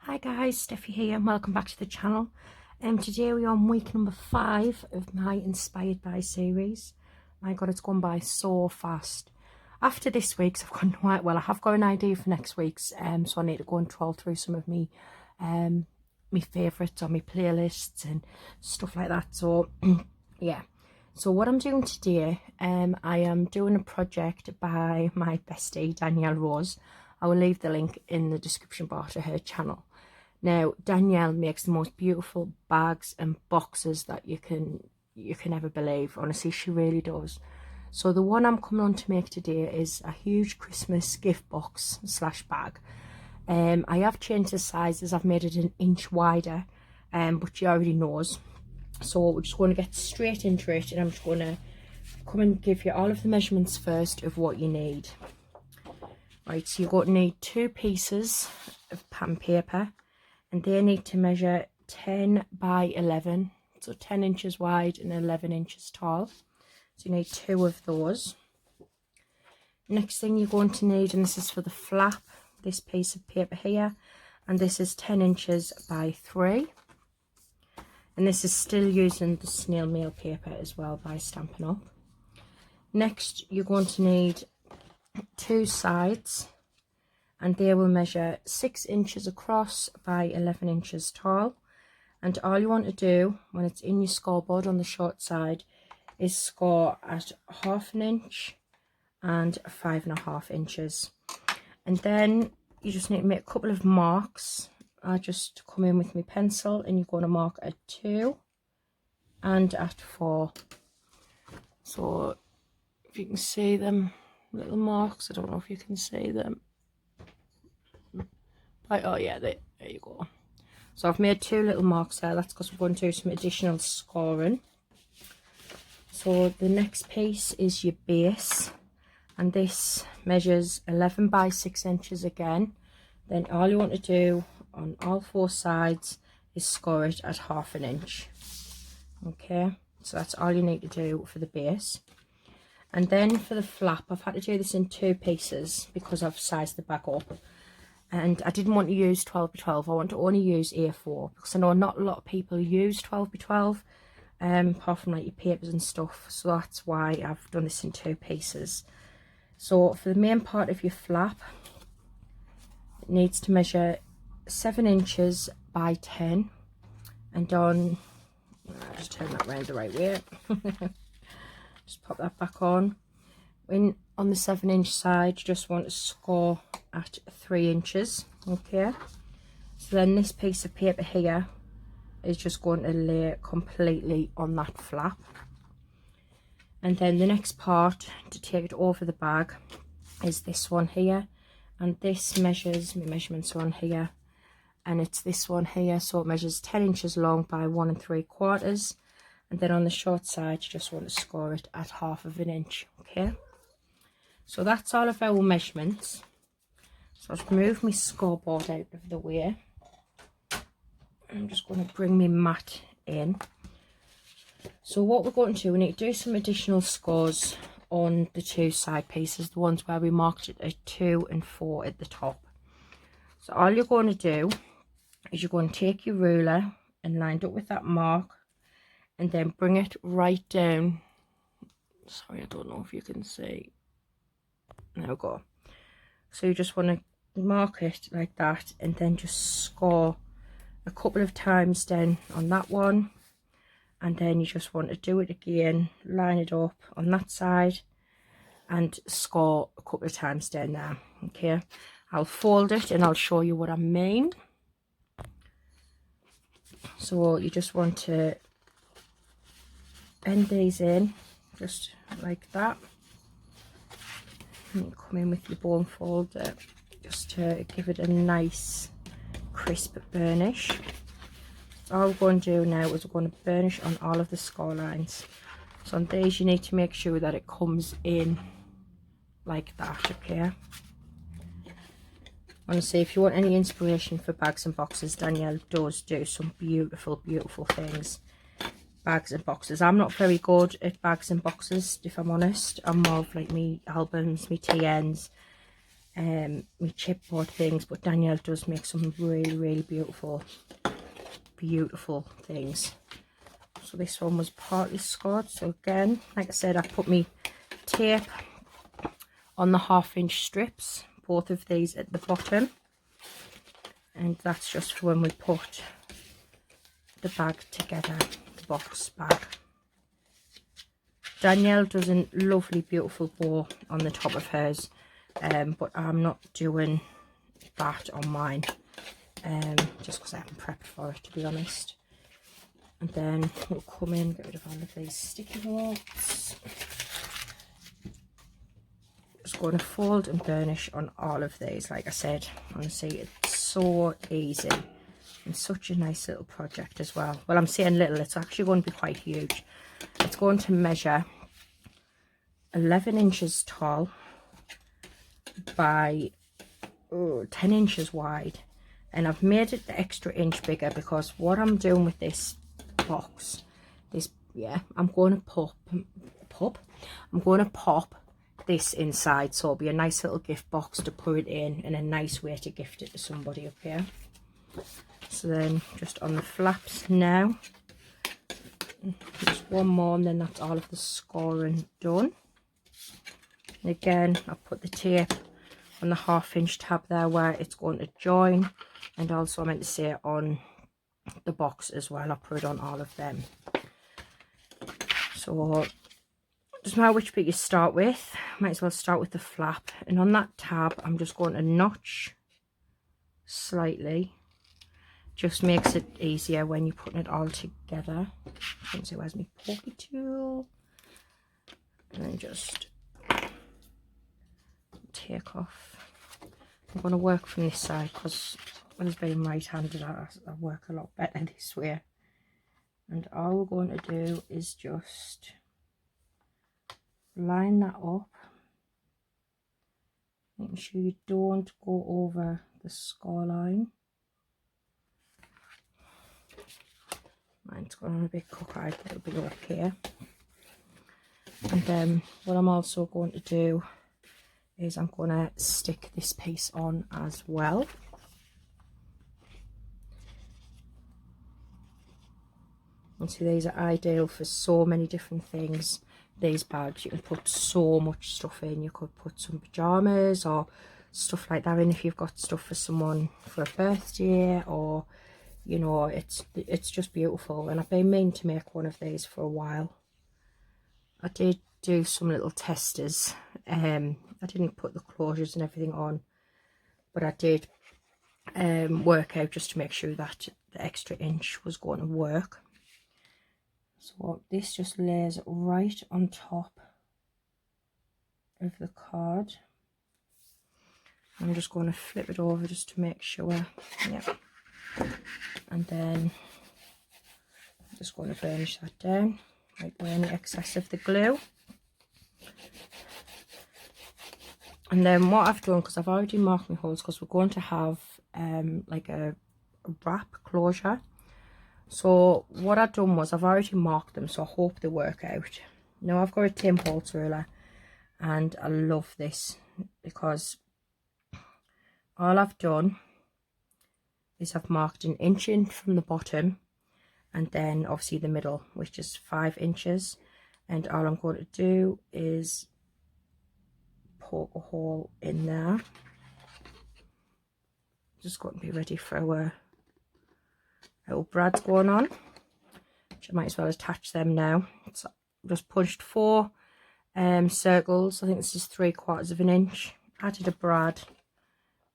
Hi guys, Steffi here and welcome back to the channel. Today we're on week number 5 of my Inspired By series. My god, it's gone by so fast. After this week's, I've got quite well. I have got an idea for next week's, so I need to go and troll through some of me my favourites on my playlists and stuff like that. So yeah. So what I'm doing today, I am doing a project by my bestie Danielle Rose. I will leave the link in the description bar to her channel. Now, Danielle makes the most beautiful bags and boxes that you can ever believe. Honestly, she really does. So the one I'm coming on to make today is a huge Christmas gift box / bag. I have changed the sizes. I've made it an inch wider, but she already knows. So we're just going to get straight into it, and I'm just going to come and give you all of the measurements first of what you need. Right, so you're going to need 2 pieces of pattern paper, and they need to measure 10 by 11, so 10 inches wide and 11 inches tall. So you need 2 of those. Next thing you're going to need, and this is for the flap, this piece of paper here, and this is 10 inches by 3. And this is still using the snail mail paper as well by Stampin' Up. Next, you're going to need 2 sides, and they will measure 6 inches across by 11 inches tall. And all you want to do when it's in your scoreboard on the short side is score at 1/2 inch and 5.5 inches. And then you just need to make a couple of marks. I just come in with my pencil, and you're going to mark at 2 and at 4. So if you can see them little marks, I don't know if you can see them. Oh yeah, there you go. So I've made 2 little marks there. That's because we're going to do some additional scoring. So the next piece is your base, and this measures 11 by 6 inches again. Then all you want to do on all 4 sides is score it at 1/2 inch. Okay, so that's all you need to do for the base. And then for the flap, I've had to do this in 2 pieces because I've sized the back up. And I didn't want to use 12 by 12. I want to only use A4 because I know not a lot of people use 12 by 12, apart from like your papers and stuff. So that's why I've done this in 2 pieces. So for the main part of your flap, it needs to measure 7 inches by 10. And on, I'll just turn that around the right way. Just pop that back on. On the 7-inch side, you just want to score at 3 inches. Okay, so then this piece of paper here is just going to lay completely on that flap. And then the next part to take it over the bag is this one here, and this measures, my measurements are on here, and it's this one here, so it measures 10 inches long by 1 3/4. And then on the short side, you just want to score it at 1/2 inch. Okay, so that's all of our measurements. So I'll just move my scoreboard out of the way. I'm just going to bring my mat in. So what we're going to do, we need to do some additional scores on the 2 side pieces, the ones where we marked it at 2 and 4 at the top. So all you're going to do is you're going to take your ruler and line it up with that mark, and then bring it right down. Sorry, I don't know if you can see. There we go. So you just want to mark it like that, and then just score a couple of times down on that one, and then you just want to do it again, line it up on that side, and score a couple of times down there. Okay, I'll fold it and I'll show you what I mean. So you just want to bend these in just like that, and you come in with your bone folder just to give it a nice crisp burnish. So all we're going to do now is we're going to burnish on all of the score lines. So on these you need to make sure that it comes in like that. Okay, honestly, if you want any inspiration for bags and boxes, Danielle does do some beautiful things. Bags and boxes. I'm not very good at bags and boxes, if I'm honest. I'm more of like me albums, me TNs, my chipboard things, but Danielle does make some really beautiful things. So this one was partly scored. So again, like I said, I put me tape on the 1/2 inch strips, both of these at the bottom, and that's just for when we put the bag together, the box bag. Danielle does a lovely beautiful bow on the top of hers, but I'm not doing that on mine, just because I haven't prepped for it, to be honest. And then we'll come in, get rid of all of these sticky notes. Just going to fold and burnish on all of these. Like I said, honestly, it's so easy and such a nice little project as well. Well, I'm saying little, it's actually going to be quite huge. It's going to measure 11 inches tall by 10 inches wide, and I've made it the extra inch bigger because what I'm doing with this box is, I'm going to pop this inside, so it'll be a nice little gift box to put it in and a nice way to gift it to somebody up here. So then just on the flaps now, just one more, and then that's all of the scoring done. And again, I've put the tape on the 1/2 inch tab there where it's going to join, and also I meant to say on the box as well, I put it on all of them. So doesn't matter which bit you start with, might as well start with the flap, and on that tab I'm just going to notch slightly. Just makes it easier when you're putting it all together. I don't see where's my pokey tool, and then just take off. I'm going to work from this side because when it's being right-handed, I work a lot better this way. And all we're going to do is just line that up, making sure you don't go over the score line. Mine's going on a bit cockeyed, a little bit up here. And then what I'm also going to do is I'm going to stick this piece on as well. And so these are ideal for so many different things. These bags, you can put so much stuff in. You could put some pyjamas or stuff like that in if you've got stuff for someone for a birthday, or you know, it's just beautiful. And I've been meaning to make one of these for a while. I did do some little testers. I didn't put the closures and everything on, but I did work out just to make sure that the extra inch was going to work. So this just lays right on top of the card. I'm just going to flip it over just to make sure. Yep. And then I'm just going to burnish that down, wipe away any excess of the glue. And then what I've done, because I've already marked my holes, because we're going to have like a wrap closure. So what I've done was I've already marked them, so I hope they work out. Now I've got a Tim Holtz ruler, and I love this because all I've done is I've marked an inch in from the bottom, and then obviously the middle, which is 5 inches. And all I'm going to do is poke a hole in there. Just going to be ready for our little brads going on, which I might as well attach them now. So I've just punched 4 circles. I think this is 3/4 of an inch. Added a brad,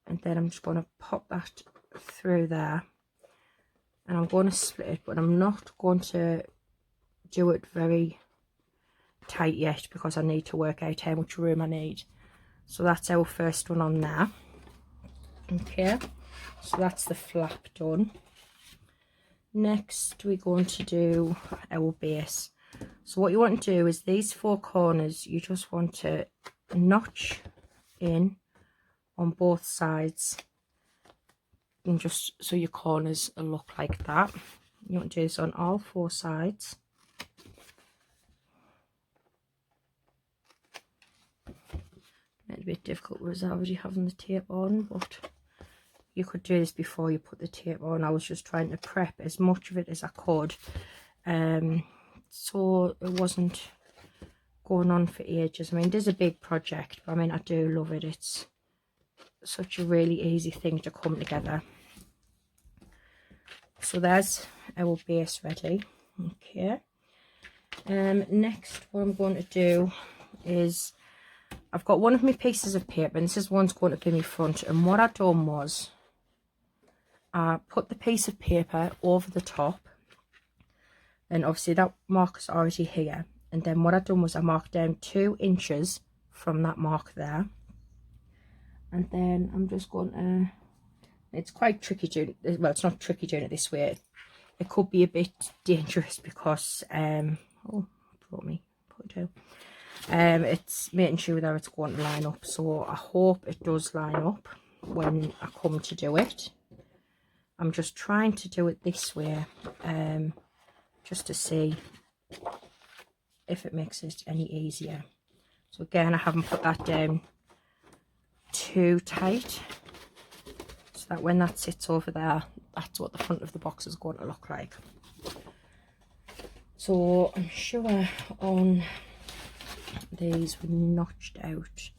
and then I'm just going to pop that through there, and I'm going to split it, but I'm not going to do it very tight yet because I need to work out how much room I need. So that's our first one on there. Okay, so that's the flap done. Next we're going to do our base. So what you want to do is these 4 corners, you just want to notch in on both sides, and just so your corners look like that. You want to do this on all 4 sides. And a bit difficult was already having the tape on, but you could do this before you put the tape on. I was just trying to prep as much of it as I could, so it wasn't going on for ages. I mean, it is a big project, but I mean, I do love it. It's such a really easy thing to come together. So there's our base ready. Okay. Next, what I'm going to do is, I've got one of my pieces of paper, and this is one's going to be my front. And what I done was, I put the piece of paper over the top, and obviously that marker's already here. And then what I done was I marked down 2 inches from that mark there. And then I'm just going to, it's quite tricky doing, well, it's not tricky doing it this way. It could be a bit dangerous because, oh, brought me, put it down. It's making sure that it's going to line up. So I hope it does line up when I come to do it. I'm just trying to do it this way, just to see if it makes it any easier. So again, I haven't put that down too tight, so that when that sits over there, that's what the front of the box is going to look like. So I'm sure on these we notched out,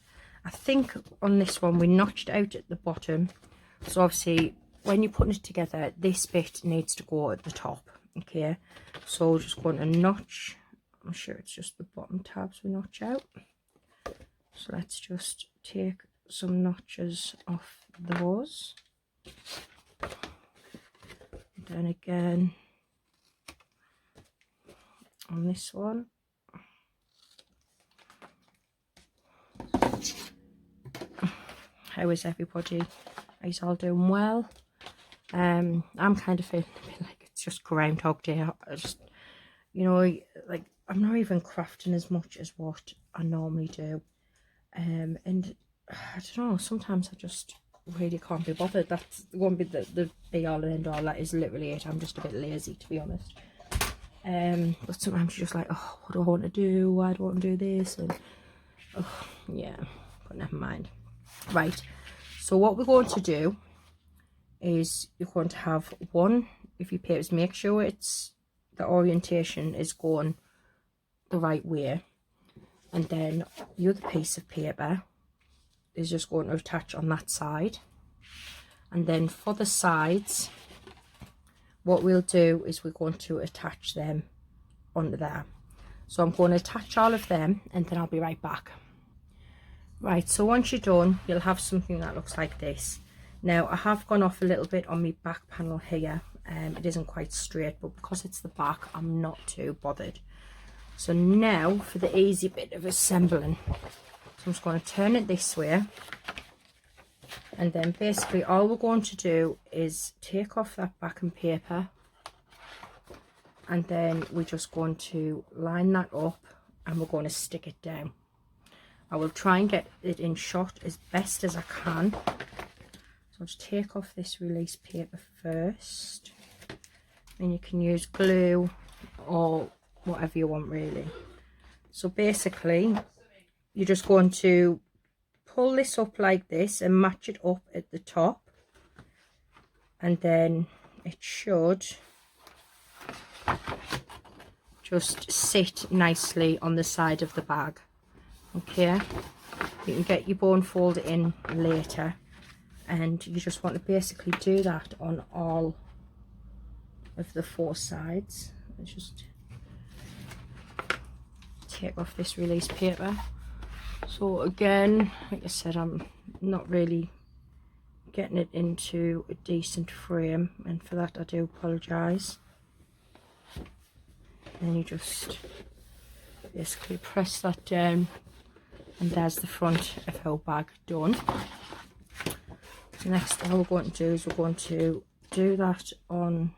I think on this one we notched out at the bottom. So obviously when you're putting it together, this bit needs to go at the top. Okay, so just going to notch, I'm sure it's just the bottom tabs we notch out. So let's just take some notches off those. And then again on this one. How is everybody? Are you all doing well? I'm kind of feeling a bit like it's just Groundhog Day. I just, you know, like I'm not even crafting as much as what I normally do. And I don't know, sometimes I just really can't be bothered. That's won't be the be all and end all. That is literally it. I'm just a bit lazy, to be honest. But sometimes you're just like, oh, what do I want to do? Why do I want to do this? And oh, yeah, but never mind. Right, so what we're going to do is you're going to have one of your papers. Make sure it's the orientation is going the right way, and then the other piece of paper is just going to attach on that side. And then for the sides, what we'll do is we're going to attach them onto there. So I'm going to attach all of them and then I'll be right back. Right, so once you're done, you'll have something that looks like this. Now I have gone off a little bit on my back panel here. It isn't quite straight, but because it's the back, I'm not too bothered. So now for the easy bit of assembling. So I'm just going to turn it this way, and then basically all we're going to do is take off that backing paper, and then we're just going to line that up and we're going to stick it down. I will try and get it in shot as best as I can. So I'll just take off this release paper first, and you can use glue or whatever you want really. So basically you're just going to pull this up like this and match it up at the top, and then it should just sit nicely on the side of the bag. Okay, you can get your bone fold in later, and you just want to basically do that on all of the 4 sides. Let's just take off this release paper. So again, like I said, I'm not really getting it into a decent frame, and for that I do apologise. Then you just basically press that down, and there's the front of our bag done. So next, all we're going to do is we're going to do that on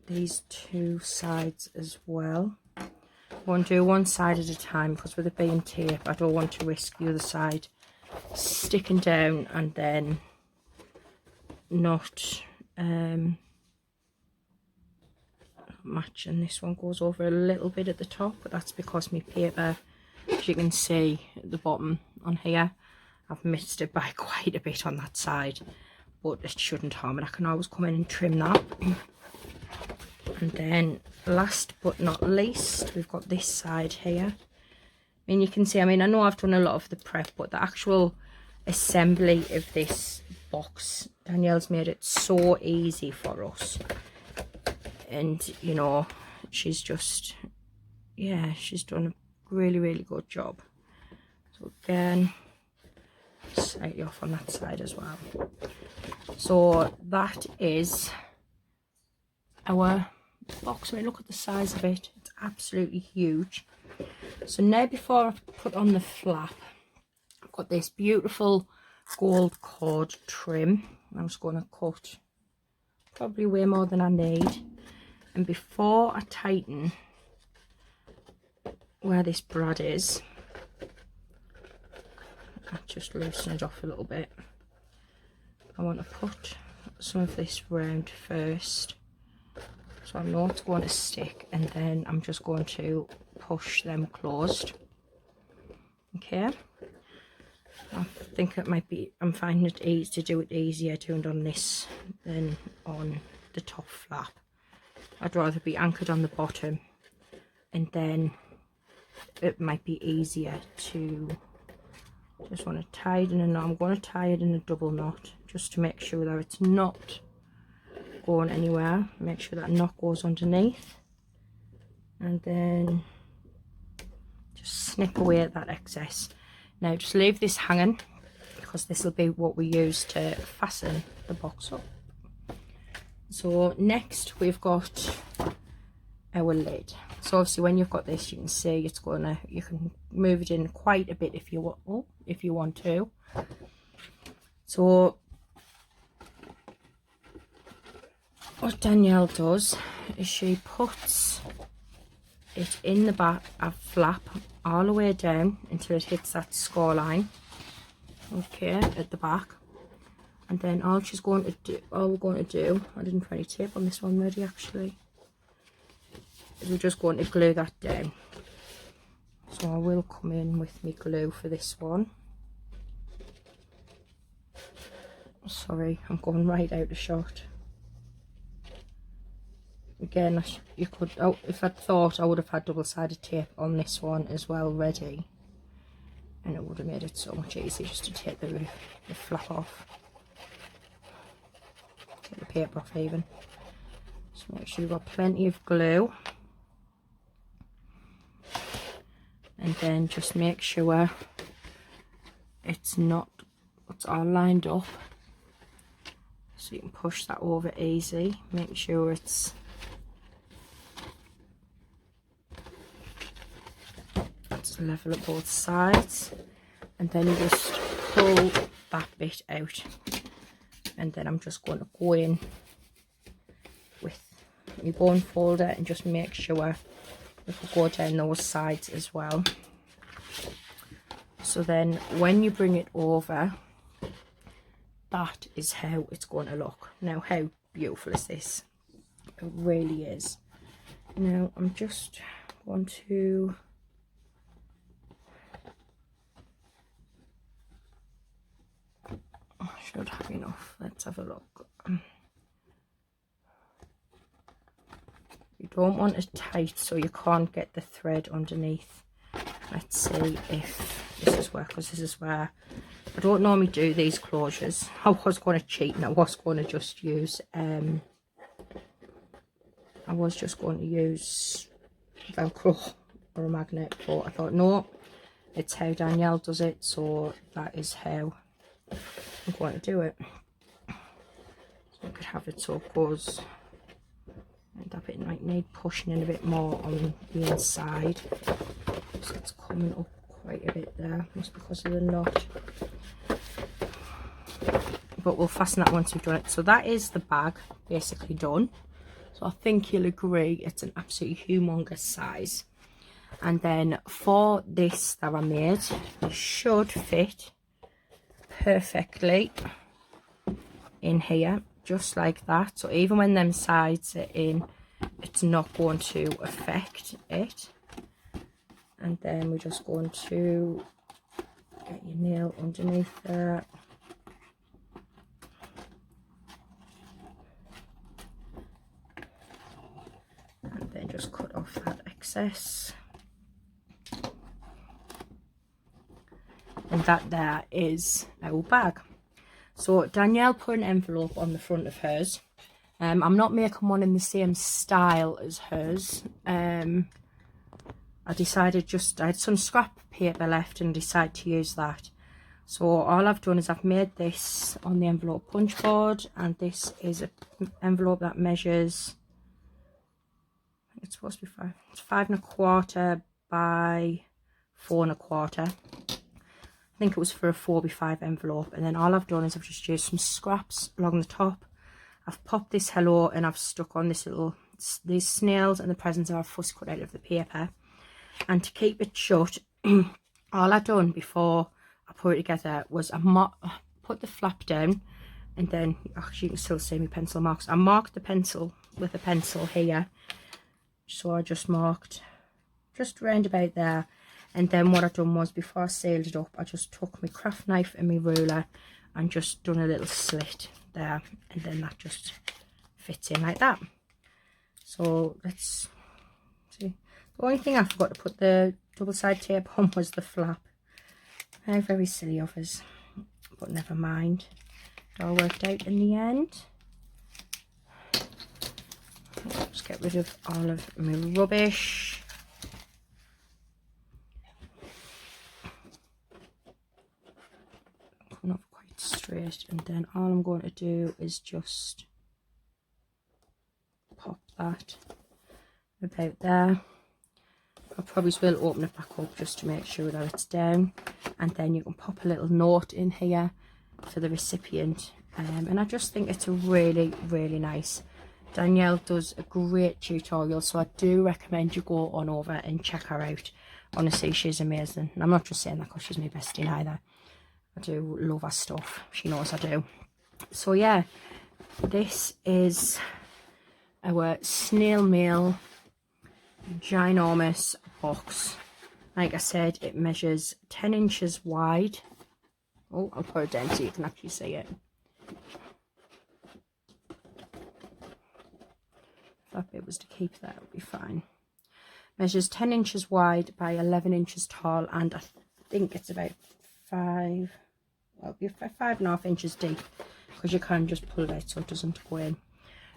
these 2 sides as well. I'm going to do one side at a time, because with it being tape, I don't want to risk the other side sticking down and then not matching. This one goes over a little bit at the top, but that's because my paper As you can see at the bottom on here, I've missed it by quite a bit on that side, but it shouldn't harm it. I can always come in and trim that. And then last but not least, we've got this side here. I mean, you can see, I know I've done a lot of the prep, but the actual assembly of this box, Danielle's made it so easy for us. And, you know, she's just, yeah, she's done a really, really good job. So again, slightly off on that side as well. So that is our box. I mean, look at the size of it. It's absolutely huge. So now, before I put on the flap, I've got this beautiful gold cord trim. I'm just going to cut probably way more than I need. And before I tighten where this brad is, I just loosen it off a little bit. I want to put some of this round first, so I know it's going to stick, and then I'm just going to push them closed. Okay, I think it might be, I'm finding it easy to do it easier doing it on this than on the top flap. I'd rather be anchored on the bottom, and then it might be easier to just want to tie it in a knot. I'm going to tie it in a double knot just to make sure that it's not going anywhere. Make sure that knot goes underneath, and then just snip away at that excess. Now just leave this hanging, because this will be what we use to fasten the box up. So next we've got our lid. So obviously when you've got this, you can see it's gonna, you can move it in quite a bit if you want, if you want to. So what Danielle does is she puts it in the back, a flap all the way down until it hits that score line, okay, at the back. And then all she's going to do, all we're going to do, I didn't put any tape on this one ready actually, is we're just going to glue that down. So I will come in with my glue for this one. Sorry, I'm going right out of shot. Again, you could, oh, if I'd thought, I would have had double-sided tape on this one as well ready, and it would have made it so much easier just to take the flap off. Take the paper off even. So make sure you've got plenty of glue, and then just make sure it's all lined up, so you can push that over easy. Make sure it's level at both sides, and then you just pull that bit out, and then I'm just going to go in with my bone folder and just make sure it will go down those sides as well. So then when you bring it over, that is how it's going to look. Now how beautiful is this? It really is. Now I'm just going to, I should have enough. Let's have a look. You don't want it tight so you can't get the thread underneath. Let's see if this is where, because this is where I don't normally do these closures. I was going to cheat and I was going to just use Velcro or a magnet, but I thought no, it's how Danielle does it, so that is how I'm going to do it. So I could have it so it goes, and that bit might need pushing in a bit more on the inside, so it's coming up quite a bit there, just because of the knot. But we'll fasten that once we've done it. So that is the bag basically done. So I think you'll agree it's an absolutely humongous size. And then for this that I made, it should fit perfectly in here, just like that. So even when them sides are in, it's not going to affect it. and then we're just going to get your nail underneath there. And then just cut off that excess. And that there is our bag. So Danielle put an envelope on the front of hers. I'm not making one in the same style as hers. I decided I had some scrap paper left and decided to use that. So all I've done is I've made this on the envelope punch board, and this is an envelope that measures, it's supposed to be 5 1/4 by 4 1/4. I think it was for a 4x5 envelope. And then all I've done is I've just used some scraps along the top. I've popped this hello and I've stuck on these snails and the presents I've fuss cut out of the paper. And to keep it shut, all I've done before I put it together was I put the flap down, and then actually you can still see my pencil marks. I marked the pencil with a pencil here, so I just marked just round about there. And then what I've done was, before I sealed it up, I just took my craft knife and my ruler and just done a little slit there, and then that just fits in like that. So let's see. The only thing I forgot to put the double-side tape on was the flap. Very, very silly of us, but never mind. It all worked out in the end. Just get rid of all of my rubbish. Not quite straight, and then all I'm going to do is just pop that about there. I probably will open it back up just to make sure that it's down, and then you can pop a little note in here for the recipient. And I just think it's a really, really nice. Danielle does a great tutorial, so I do recommend you go on over and check her out. Honestly, she's amazing, and I'm not just saying that because she's my bestie either. I do love her stuff. She knows I do. So yeah, this is our snail mail ginormous box. Like I said, it measures 10 inches wide. Oh, I'll put it down so you can actually see it. If that bit was to keep that, it would be fine. Measures 10 inches wide by 11 inches tall, and I think it's about 5 5.5 inches deep, because you can just pull it out so it doesn't go in.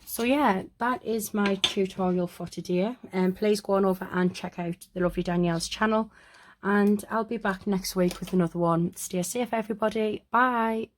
So yeah, that is my tutorial for today, and please go on over and check out the lovely Danielle's channel, and I'll be back next week with another one. Stay safe everybody, bye.